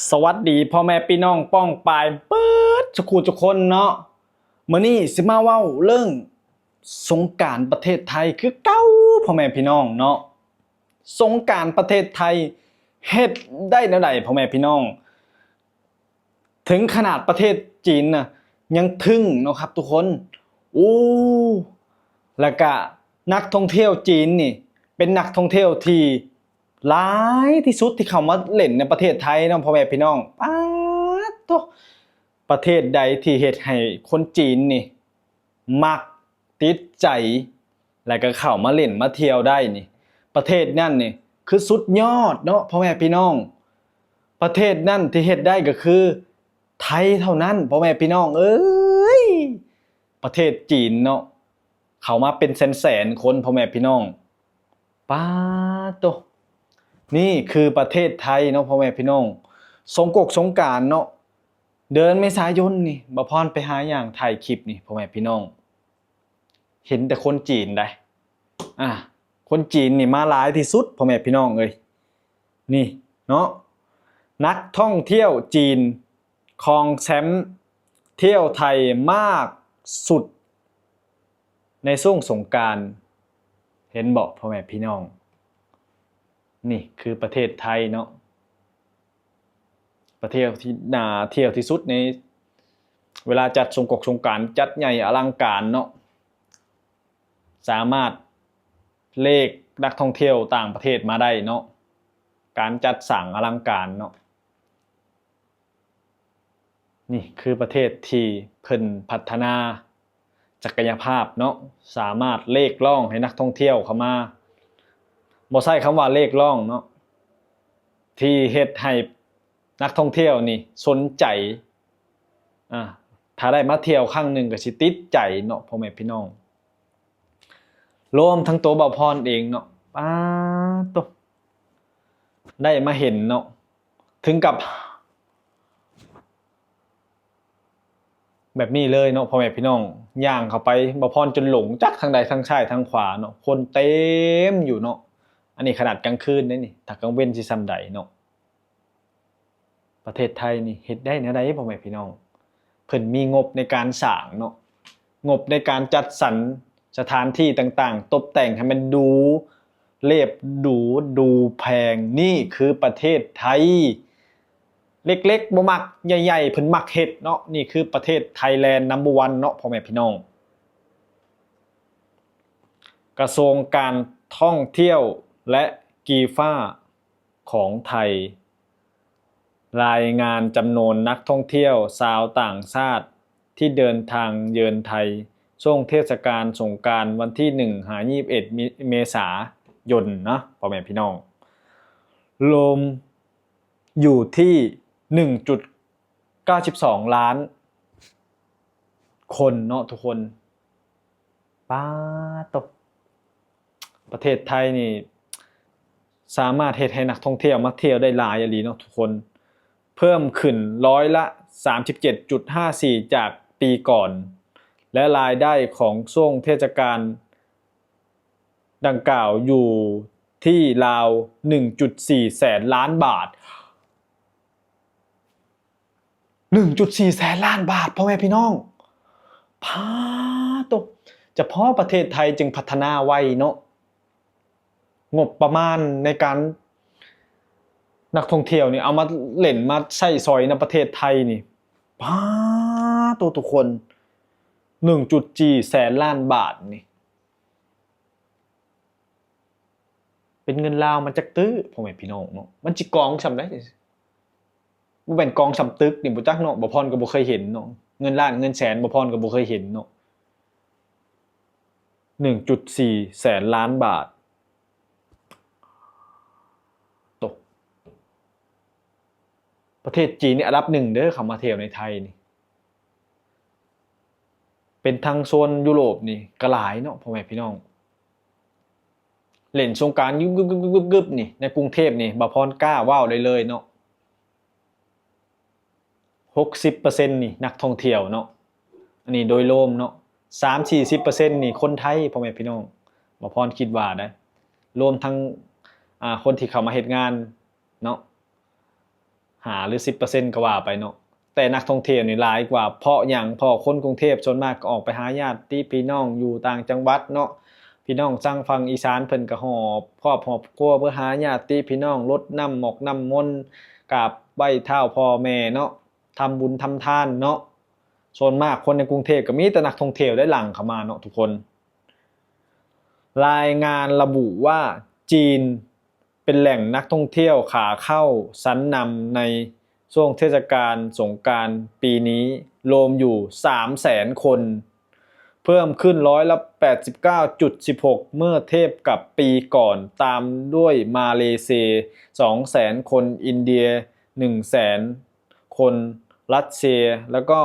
สวัสดีพ่อแม่พี่น้องป้องปายเปิดทุกคนเนาะมื้อนี้สิมาเว้าเรื่องสงกรานต์ประเทศไทยคือเก่าพ่อแม่พี่น้องเนาะสงกรานต์ประเทศไทยเฮ็ดได้แนวใดพ่อแม่พี่น้องถึงขนาดประเทศจีนน่ะยังทึ่งเนาะครับทุกคนโอ้แล้วก็นักท่องเที่ยวจีนนี่เป็นนักท่องเที่ยวที่หลายที่สุดที่เข้ามาเล่นในประเทศไทยเนาะพ่อแม่พี่น้องป๊าดโตประเทศใดที่เฮ็ดให้คนจีนนี่มักติดใจแล้วก็เข้ามาเล่นมาเที่ยวได้นี่ประเทศนั้นนี่คือสุดยอดเนาะพ่อแม่พี่น้องประเทศนั้นที่เฮ็ดได้ก็คือไทยเท่านั้นพ่อแม่พี่น้องเอ้ยประเทศจีนเนาะเข้ามาเป็นแสนๆคนพ่อแม่พี่น้องป๊าดโตนี่คือประเทศไทยเนาะพ่อแม่พี่น้องสงกรานต์เนาะเดือนเมษายนนี่บ่พรไปหาหยังถ่ายคลิปนี่พ่อแม่พี่น้องเห็นแต่คนจีนได้คนจีนนี่มาหลายที่สุดพ่อแม่พี่น้องเอ้ยนี่เนาะนักท่องเที่ยวจีนครองแชมป์เที่ยวไทยมากสุดในช่วงสงกรานต์เห็นบ่พ่อแม่พี่น้องนี่คือประเทศไทยเนาะประเทศที่น่าเที่ยวที่สุดในเวลาจัดสงกรานต์จัดใหญ่อลังการเนาะสามารถเลขนักท่องเที่ยวต่างประเทศมาได้เนาะการจัดสั่งอลังการเนาะนี่คือประเทศที่เพิ่นพัฒนาศักยภาพเนาะสามารถเลขล่องให้นักท่องเที่ยวเข้ามาบ่ใช่คำว่าเลขล่องเนาะที่เฮ็ดให้นักท่องเที่ยวนี่สนใจถ้าได้มาเที่ยวครั้งหนึ่งก็สิติดใจเนาะพ่อแม่พี่น้องรวมทั้งตัวบ่าวพรเองเนาะป๊าดโตได้มาเห็นเนาะถึงกับแบบนี้เลยเนาะพ่อแม่พี่น้องย่างเข้าไปบ่าวพรจนหลงจักทางใดทางซ้ายทางขวาเนาะคนเต็มอยู่เนาะอันนี้ขนาดกลางคืนเด้นี่ถ้ากลางเว้นสิส่ำใดเนาะประเทศไทยนี่เฮ็ดได้แนวใดพ่อแม่พี่น้องเพิ่นมีงบในการสร้างเนาะงบในการจัดสรรสถานที่ต่างๆตกแต่งให้มันดูเรียบหรูดูแพงนี่คือประเทศไทยเล็กๆบ่มักใหญ่ๆเพิ่นมักเฮ็ดเนาะนี่คือประเทศไทยแลนด์ number 1เนาะพ่อแม่พี่น้องกระทรวงการท่องเที่ยวและกีฬาของไทยรายงานจำนวนนักท่องเที่ยวชาวต่างชาติที่เดินทางเยือนไทยช่วงเทศกาลสงกรานต์วันที่1หา21เมษายนนะพ่อแม่พี่น้องรวมอยู่ที่ 1.92 ล้านคนเนาะทุกคนป๊าดประเทศไทยนี่สามารถเฮ็ดให้นักท่องเที่ยวมาเที่ยวได้หลายอีหลีเนาะทุกคนเพิ่มขึ้นร้อยละ 37.54 จากปีก่อนและรายได้ของช่วงเทศกาลดังกล่าวอยู่ที่ราว 1.4 แสนล้านบาท 1.4 แสนล้านบาทพ่อแม่พี่น้องพาตกเฉพาะประเทศไทยจึงพัฒนาไวเนาะงบประมาณในการนักท่องเที่ยวนี่เอามาเล่นมาใช้ซอยในประเทศไทยนี่พาตกทุกคน 1.4 แสนล้านบาทนี่เป็นเงินลาวมันจักตื้อพ่อแม่พี่น้องเนาะมันสิกองส่ำได้บ่แม่นกองส่ำตึกนี่บ่จักเนาะบ่พรก็บ่เคยเห็นเนาะเงินล้านเงินแสนบ่พรก็บ่เคยเห็นเนาะ 1.4 แสนล้านบาทตกประเทศจีนนี่อันดับ1เด้อเข้ามาเที่ยวในไทยนี่เป็นทางโซนยุโรปนี่ก็หลายเนาะพ่อแม่พี่น้องเล่นสงกรานต์กึบๆๆๆนี่ในกรุงเทพนี่บ่พรกล้าว้าวได้เลยเนาะ 60% นี่นักท่องเที่ยวเนาะอันนี้โดยรวมเนาะ 3-40% นี่คนไทยพ่อแม่พี่น้องบ่พรคิดว่าได้รวมทั้งคนที่เข้ามาเฮ็ดงานเนาะ 5หรือ 10% ก็ว่าไปเนาะแต่นักท่องเที่ยวนี่หลายกว่าเพราะหยังเพราะคนกรุงเทพส่วนมากก็ออกไปหาญาติพี่น้องอยู่ต่างจังหวัดเนาะพี่น้องทางฝั่งอีสานเพิ่นก็หอบครอบครัวเพื่อหาญาติพี่น้องรดน้ำหมอกน้ำมนต์กราบไหว้เท้าพ่อแม่เนาะทำบุญทำทานเนาะส่วนมากคนในกรุงเทพก็มีแต่นักท่องเที่ยวได้หลั่งเข้ามาเนาะทุกคนรายงานระบุว่าจีนเป็นแหล่งนักท่องเที่ยวขาเข้าชั้นนำในช่วงเทศกาลสงกรานต์ปีนี้รวมอยู่ 300,000 คนเพิ่มขึ้น89.16%เมื่อเทียบกับปีก่อนตามด้วยมาเลเซีย 200,000 คนอินเดีย 100,000 คนรัสเซียแล้วก็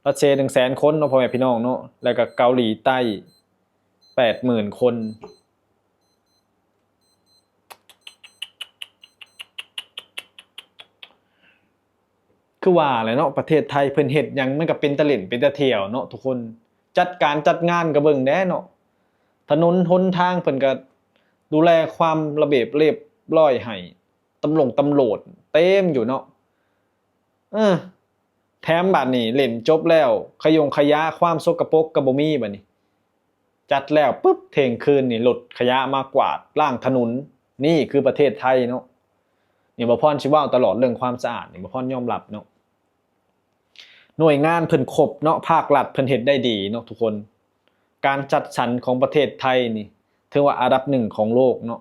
รัสเซีย 100,000 คนเนาะพ่อแม่พี่น้องเนาะแล้วก็เกาหลีใต้ 80,000 คนคือว่าแหละเนาะประเทศไทยเพิ่นเฮ็ดหยังมันก็เป็นตะเล่นเป็นตะเที่ยวเนาะทุกคนจัดการจัดงานก็เบิ่งแน่เนาะถนนหนทางเพิ่นก็ดูแลความระเบียบเรียบร้อยให้ตำรวจเต็มอยู่เนาะแถมบัดนี้เล่นจบแล้วขยะความสกปรกก็บ่มีบัดนี้จัดแล้วปึ๊บเที่ยงคืนนี่รถขยะมากวาดล้างถนนนี่คือประเทศไทยเนาะนี่บ่พรสิเว้าตลอดเรื่องความสะอาดนี่บ่พรยอมรับเนาะหน่วยงานเพิ่นครบเนาะภาครัฐเพิ่นเฮ็ดได้ดีเนาะทุกคนการจัดสรรของประเทศไทยนี่ถือว่าอันดับ1ของโลกเนาะ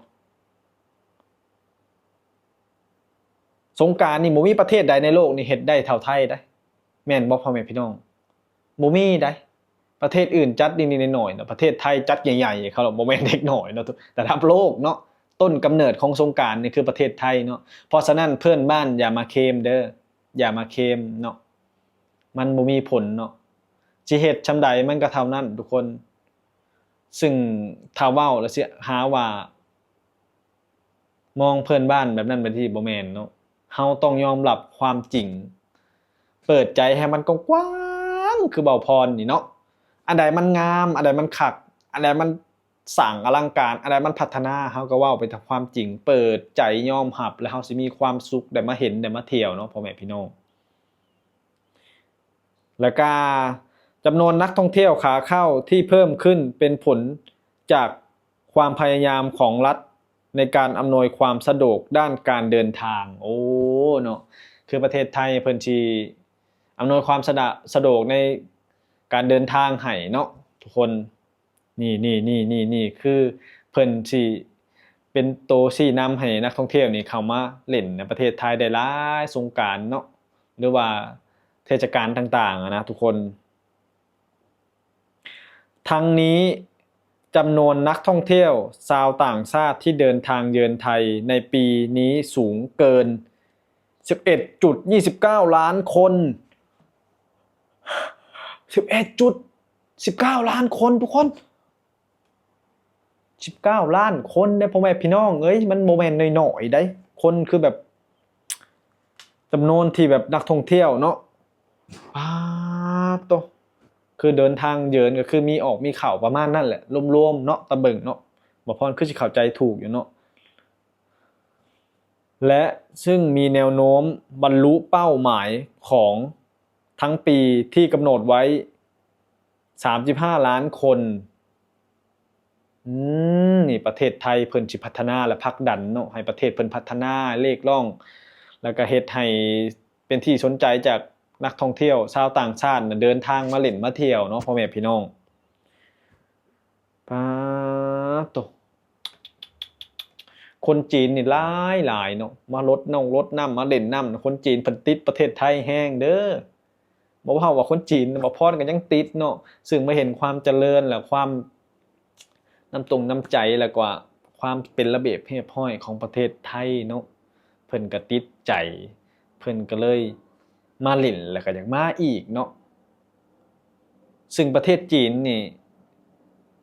สงกรานต์นี่บ่มีประเทศใดในโลกนี่เฮ็ดได้เท่าไทยได้แม่นบ่พ่อแม่พี่น้องบ่มีได้ประเทศอื่นจัดนิดๆหน่อยๆเนาะประเทศไทยจัดใหญ่ๆเขาบ่แม่นเด็กน้อยเนาะแต่ระดับโลกเนาะต้นกำเนิดของสงกรานต์นี่คือประเทศไทยเนาะเพราะฉะนั้นเพื่อนบ้านอย่ามาเคลมเด้ออย่ามาเคลมเนาะมันบ่มีผลเนาะสิเฮ็ดชำใดมันก็เท่านั้นทุกคนซึ่งถ้าเว้าแล้วสิหาว่ามองเพื่อนบ้านแบบนั้นเป็นที่บ่แม่นเนาะเฮาต้องยอมรับความจริงเปิดใจให้มันกว้างๆคือเบาพรนี่เนาะอันใดมันงามอันใดมันคักอันใดมันสร้างอลังการอันใดมันพัฒนาเฮาก็เว้าไปตามความจริงเปิดใจยอมรับแล้วเฮาสิมีความสุขได้มาเห็นได้มาเที่ยวเนาะพ่อแม่พี่น้องแล้วก็จำนวนนักท่องเที่ยวขาเข้าที่เพิ่มขึ้นเป็นผลจากความพยายามของรัฐในการอำนวยความสะดวกด้านการเดินทางโอ้เนาะคือประเทศไทยเพิ่นสิอำนวยความสะดวกในการเดินทางให้เนาะทุกคนนี่คือเพิ่นสิเป็นโตชี้นำให้นักท่องเที่ยวนี่เข้ามาเล่นในประเทศไทยได้หลายสงกรานต์เนาะหรือว่าเทศกาลต่างๆนะทุกคนทั้งนี้จำนวนนักท่องเที่ยวชาวต่างชาติที่เดินทางเยือนไทยในปีนี้สูงเกิน 11.29 ล้านคน 11.19 ล้านคนทุกคน19ล้านคนเด้พ่อแม่พี่น้องเอ้ยมันบ่แม่นน้อยๆได้คนคือแบบจำนวนที่แบบนักท่องเที่ยวเนาะป๊าดโตคือเดินทางเยือนก็คือมีออกมีเข้าประมาณนั้นแหละรวมๆเนาะตะเบิ่งเนาะบ่พรคือสิเข้าใจถูกอยู่เนาะและซึ่งมีแนวโน้มบรรลุเป้าหมายของทั้งปีที่กำหนดไว้35ล้านคนนี่ประเทศไทยเพิ่นสิพัฒนาและผลักดันเนาะให้ประเทศเพิ่นพัฒนาเลขร่องแล้วก็เฮ็ดให้เป็นที่สนใจจากนักท่องเที่ยวชาวต่างชาติเดินทางมาเล่นมาเที่ยวเนาะพ่อแม่พี่น้องป๊าดโตคนจีนนี่หลายเนาะมารดน้ำมาเล่นน้ำคนจีนเพิ่นติดประเทศไทยแฮงเด้อบ่ว่าว่าคนจีนบ่พรก็ยังติดเนาะซึ่งมาเห็นความเจริญและความน้ำใจแล้วก็ความเป็นระเบียบเรียบร้อยของประเทศไทยเนาะเพิ่นก็ติดใจเพิ่นก็เลยมาเล่นแล้วก็อยากมาอีกเนาะซึ่งประเทศจีนนี่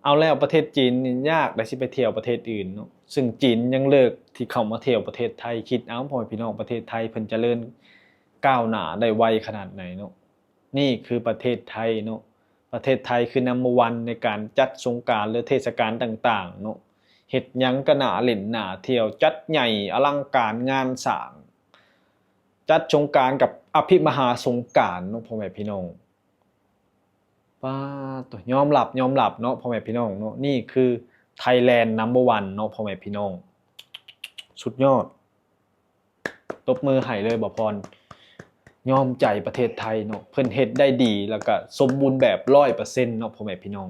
เอาแล้วประเทศจีนนี่ยากได้สิไปเที่ยวประเทศอื่นเนาะซึ่งจีนยังเลิกที่เข้ามาเที่ยวประเทศไทยคิดเอาพ่อพี่น้องประเทศไทยเพิ่นเจริญก้าวหน้าได้ไวขนาดไหนเนาะนี่คือประเทศไทยเนาะประเทศไทยคือ number 1ในการจัดสงกรานต์หรือเทศกาลต่างๆเนาะเฮ็ดหยังก็น่าเล่นน่าเที่ยวจัดใหญ่อลังการงานสร้าง จัดสงกรานต์กับอภิมหาสงกรานต์เนาะพ่อแม่พี่น้องป้าตัวยอมรับเนาะพ่อแม่พี่น้องเนาะนี่คือ Thailand Number 1เนาะพ่อแม่พี่น้องสุดยอดตบมือให้เลยบ่พรยอมใจประเทศไทยเนาะเพิ่นเฮ็ดได้ดีแล้วก็สมบูรณ์แบบ100%เนาะพ่อแม่พี่น้อง